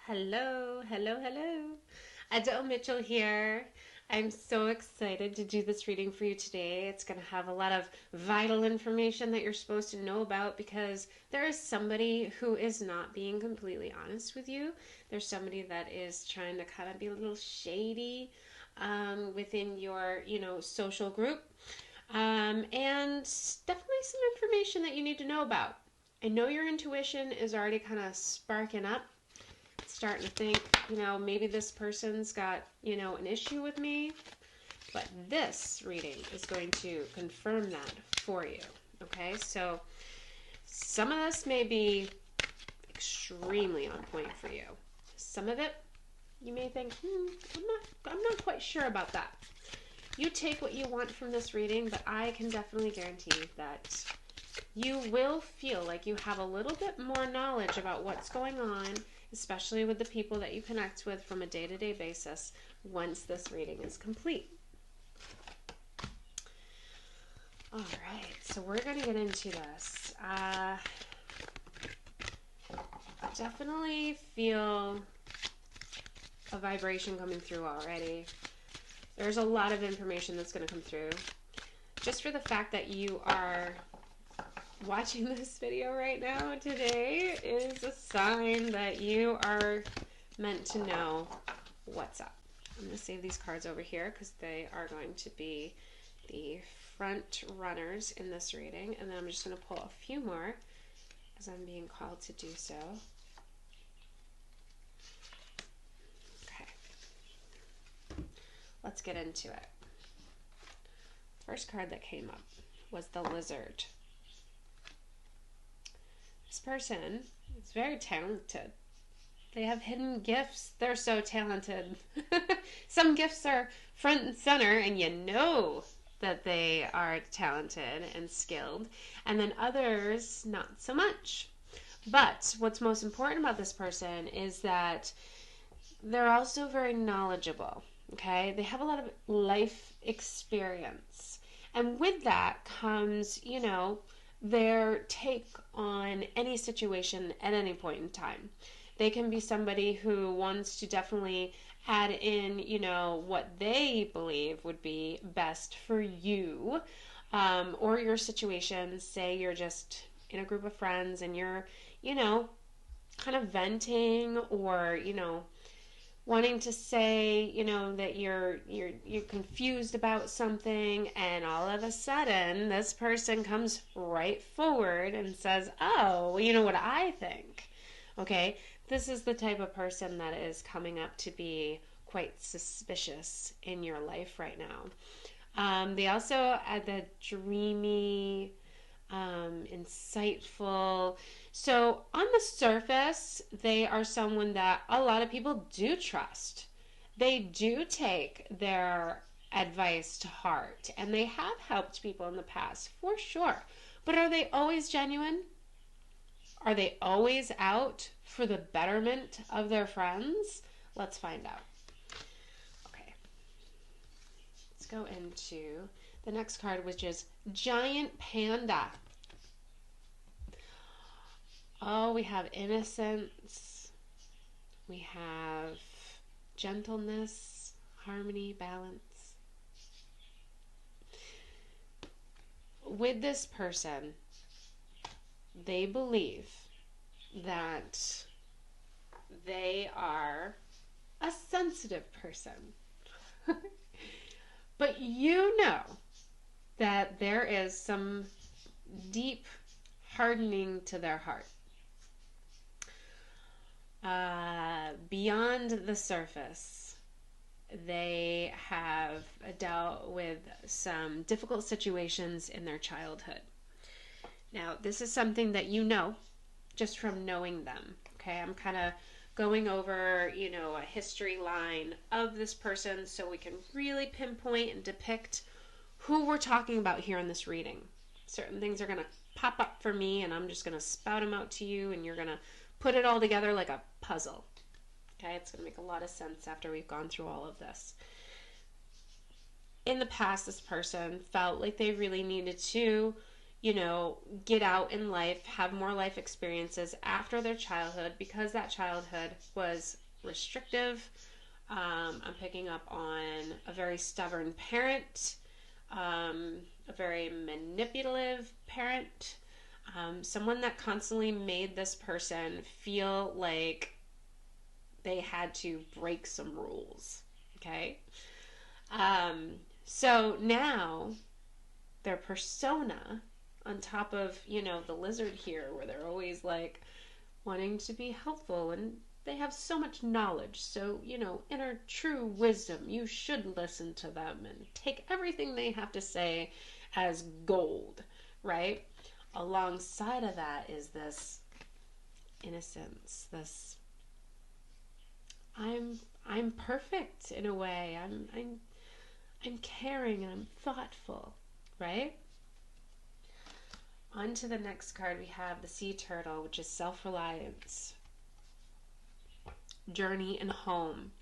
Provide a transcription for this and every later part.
Hello, hello, hello. Adele Mitchell here. I'm so excited to do this reading for you today. It's going to have a lot of vital information that you're supposed to know about because there is somebody who is not being completely honest with you. There's somebody that is trying to kind of be a little shady within your, social group. And definitely some information that you need to know about. I know your intuition is already kind of sparking up, starting to think, maybe this person's got, an issue with me. But this reading is going to confirm that for you. Okay, so some of this may be extremely on point for you. Some of it, you may think, I'm not quite sure about that. You take what you want from this reading, but I can definitely guarantee that you will feel like you have a little bit more knowledge about what's going on, especially with the people that you connect with from a day-to-day basis once this reading is complete. All right, so we're going to get into this. Definitely feel a vibration coming through already. There's a lot of information that's going to come through. Just for the fact that you are watching this video right now today is a sign that you are meant to know what's up. I'm going to save these cards over here because they are going to be the front runners in this reading, and then I'm just going to pull a few more as I'm being called to do so. Okay, let's get into it. First card that came up was the Lizard. This person is very talented. They have hidden gifts. They're so talented. Some gifts are front and center, and you know that they are talented and skilled, and then others not so much. But what's most important about this person is that they're also very knowledgeable. Okay, they have a lot of life experience, and with that comes, their take on any situation at any point in time. They can be somebody who wants to definitely add in, what they believe would be best for you, or your situation. Say you're just in a group of friends and you're, kind of venting, or, wanting to say, that you're confused about something, and all of a sudden this person comes right forward and says, "Oh, well, you know what I think." Okay, this is the type of person that is coming up to be quite suspicious in your life right now. They also add the dreamy, insightful. So on the surface, they are someone that a lot of people do trust. They do take their advice to heart, and they have helped people in the past, for sure. But are they always genuine? Are they always out for the betterment of their friends? Let's find out. Okay. Let's go into the next card, which is Giant Panda. Oh, we have innocence, we have gentleness, harmony, balance. With this person, they believe that they are a sensitive person. But you know that there is some deep hardening to their heart. Beyond the surface, they have dealt with some difficult situations in their childhood. Now, this is something that you know just from knowing them. Okay, I'm kind of going over, a history line of this person so we can really pinpoint and depict who we're talking about here in this reading. Certain things are going to pop up for me, and I'm just going to spout them out to you, and you're going to put it all together like a puzzle. Okay, it's going to make a lot of sense after we've gone through all of this. In the past, this person felt like they really needed to, get out in life, have more life experiences after their childhood because that childhood was restrictive. I'm picking up on a very stubborn parent, a very manipulative parent, someone that constantly made this person feel like they had to break some rules. Okay? So now their persona, on top of, the lizard here, where they're always like wanting to be helpful and they have so much knowledge. So, inner true wisdom, you should listen to them and take everything they have to say as gold, right? Alongside of that is this innocence, this I'm perfect in a way. I'm caring and I'm thoughtful, right? On to the next card, we have the sea turtle, which is self-reliance, journey, and home.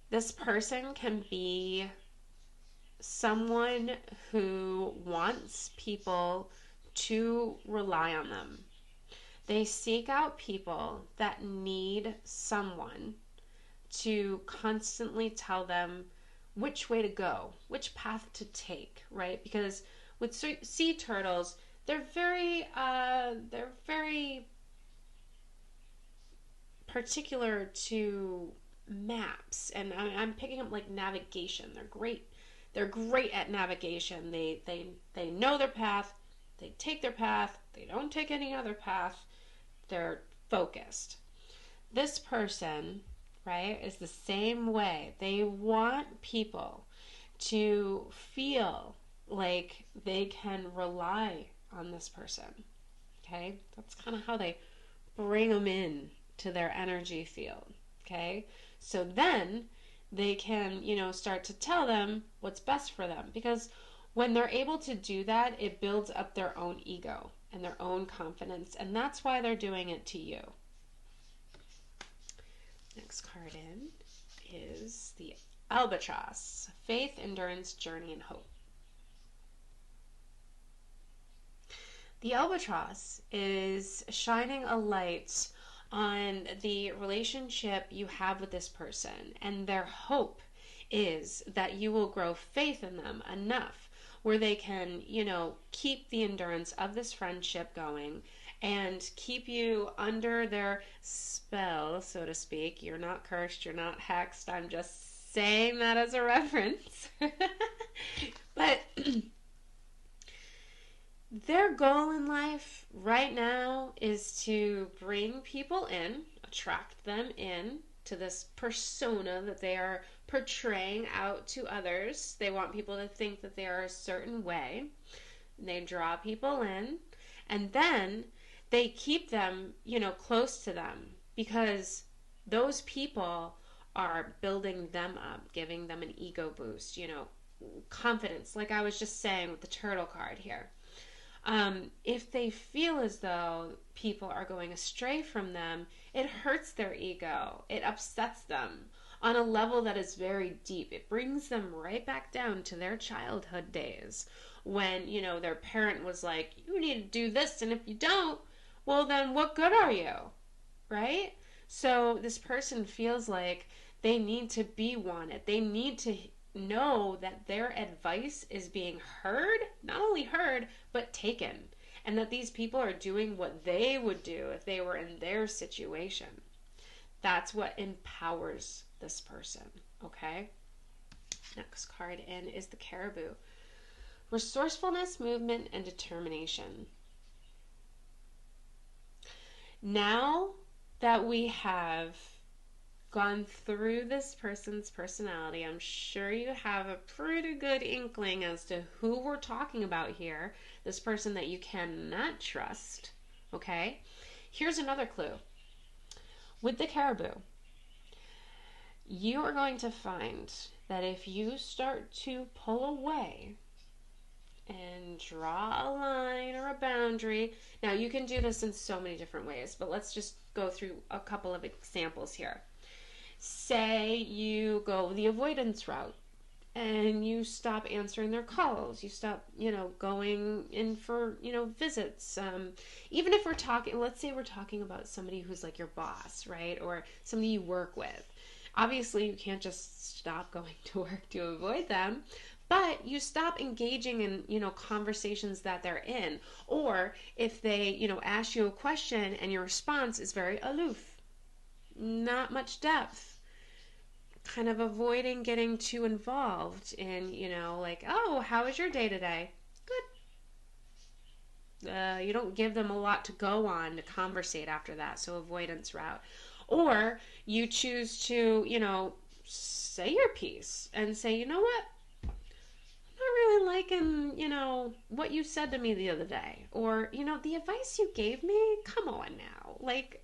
This person can be someone who wants people to rely on them. They seek out people that need someone to constantly tell them which way to go, which path to take, right? Because with sea turtles, they're very particular to maps, and I'm picking up like navigation. They're great at navigation. They know their path. They take their path. They don't take any other path. They're focused. This person, right, is the same way. They want people to feel like they can rely on this person. Okay? That's kind of how they bring them in to their energy field. Okay? So then they can, start to tell them what's best for them. Because when they're able to do that, it builds up their own ego and their own confidence. And that's why they're doing it to you. Next card in is the albatross. Faith, endurance, journey, and hope. The albatross is shining a light on the relationship you have with this person, and their hope is that you will grow faith in them enough where they can, keep the endurance of this friendship going and keep you under their spell, so to speak. You're not cursed, you're not hexed. I'm just saying that as a reference. But their goal in life right now is to bring people in, attract them in to this persona that they are portraying out to others. They want people to think that they are a certain way. They draw people in, and then they keep them, close to them, because those people are building them up, giving them an ego boost, confidence, like I was just saying with the turtle card here. If they feel as though people are going astray from them, it hurts their ego. It upsets them on a level that is very deep. It brings them right back down to their childhood days when, their parent was like, you need to do this, and if you don't, well, then what good are you? Right? So this person feels like they need to be wanted. They need to know that their advice is being heard, not only heard, but taken. And that these people are doing what they would do if they were in their situation. That's what empowers this person, okay? Next card in is the caribou. Resourcefulness, movement, and determination. Now that we have gone through this person's personality, I'm sure you have a pretty good inkling as to who we're talking about here. This person that you cannot trust, okay? Here's another clue. With the caribou, you are going to find that if you start to pull away and draw a line or a boundary, now you can do this in so many different ways, but let's just go through a couple of examples here. Say you go the avoidance route and you stop answering their calls. You stop, going in for, visits. Even if we're talking, let's say we're talking about somebody who's like your boss, right? Or somebody you work with. Obviously, you can't just stop going to work to avoid them, but you stop engaging in, conversations that they're in. Or if they, ask you a question and your response is very aloof, not much depth, kind of avoiding getting too involved in, like, oh, how was your day today? Good. You don't give them a lot to go on to conversate after that, so avoidance route. Or you choose to, say your piece and say, you know what? I'm not really liking, what you said to me the other day. Or, the advice you gave me, come on now. Like,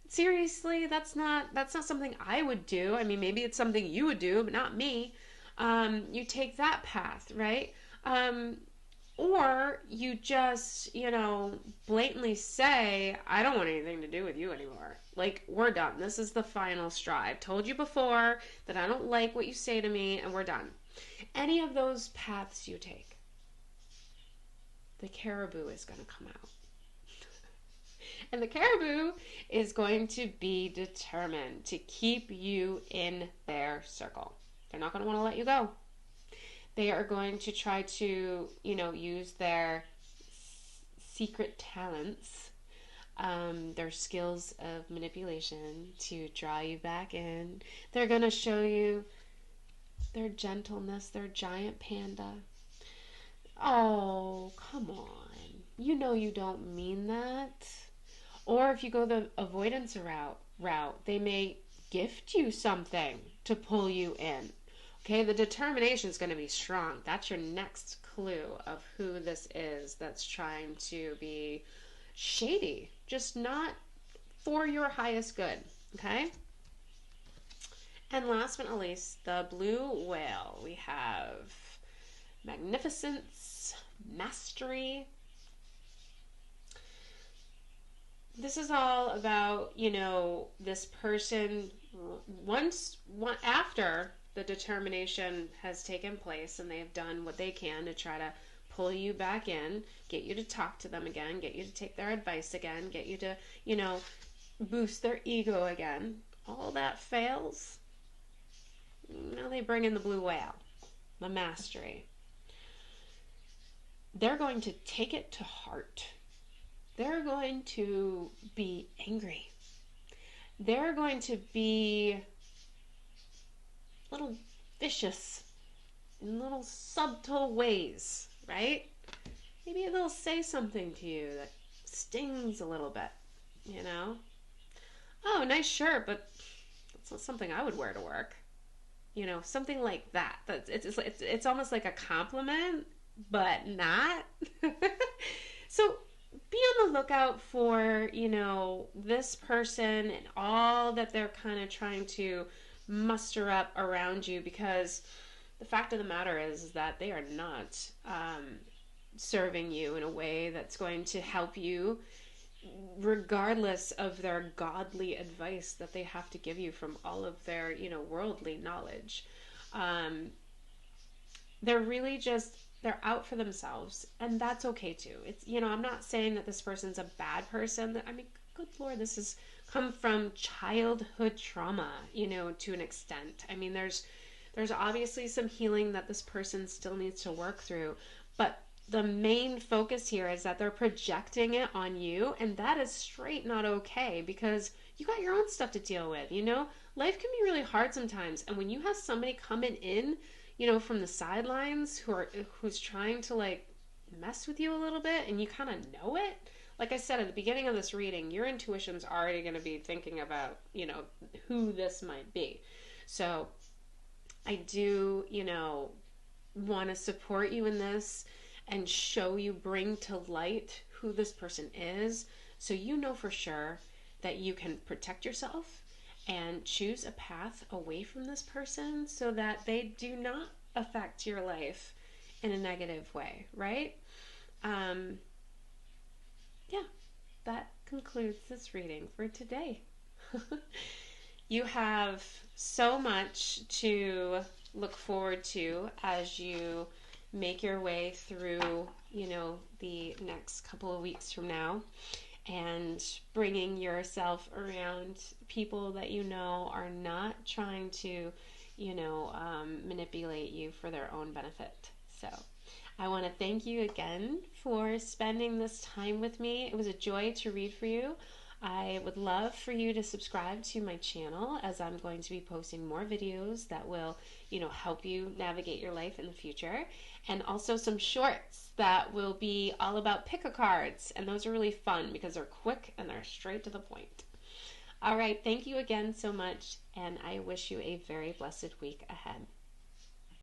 seriously, that's not something I would do. I mean, maybe it's something you would do, but not me. You take that path, right? Or you just, blatantly say, I don't want anything to do with you anymore. Like, we're done. This is the final straw. I've told you before that I don't like what you say to me, and we're done. Any of those paths you take, the caribou is going to come out. And the caribou is going to be determined to keep you in their circle. They're not going to want to let you go. They are going to try to, use their secret talents, their skills of manipulation to draw you back in. They're going to show you their gentleness, their giant panda. Oh, come on. You know you don't mean that. Or if you go the avoidance route, they may gift you something to pull you in. Okay, the determination is going to be strong. That's your next clue of who this is that's trying to be shady, just not for your highest good. Okay? And last but not least, the blue whale. We have magnificence, mastery. This is all about, this person after the determination has taken place and they have done what they can to try to pull you back in, get you to talk to them again, get you to take their advice again, get you to, boost their ego again. All that fails. Now they bring in the blue whale, the mastery. They're going to take it to heart. They're going to be angry. They're going to be little vicious in little subtle ways, right? Maybe they'll say something to you that stings a little bit, Oh, nice shirt, but that's not something I would wear to work. Something like that. It's almost like a compliment, but not. So be on the lookout for, this person and all that they're kind of trying to muster up around you, because the fact of the matter is that they are not serving you in a way that's going to help you, regardless of their godly advice that they have to give you from all of their, worldly knowledge. They're really just, they're out for themselves, and that's okay too. It's, I'm not saying that this person's a bad person. I mean, good Lord, this has come from childhood trauma, to an extent. I mean, there's obviously some healing that this person still needs to work through, but the main focus here is that they're projecting it on you, and that is straight not okay, because you got your own stuff to deal with. Life can be really hard sometimes, and when you have somebody coming in, from the sidelines who's trying to like mess with you a little bit, and you kind of know it. Like I said at the beginning of this reading, your intuition's already going to be thinking about, who this might be. So I do, want to support you in this and show you, bring to light who this person is, so for sure that you can protect yourself and choose a path away from this person so that they do not affect your life in a negative way, right? Yeah, that concludes this reading for today. You have so much to look forward to as you make your way through, the next couple of weeks from now, and bringing yourself around people that are not trying to, manipulate you for their own benefit. So I want to thank you again for spending this time with me. It was a joy to read for you. I would love for you to subscribe to my channel, as I'm going to be posting more videos that will, help you navigate your life in the future. And also some shorts that will be all about pick-a-cards. And those are really fun because they're quick and they're straight to the point. All right, thank you again so much, and I wish you a very blessed week ahead.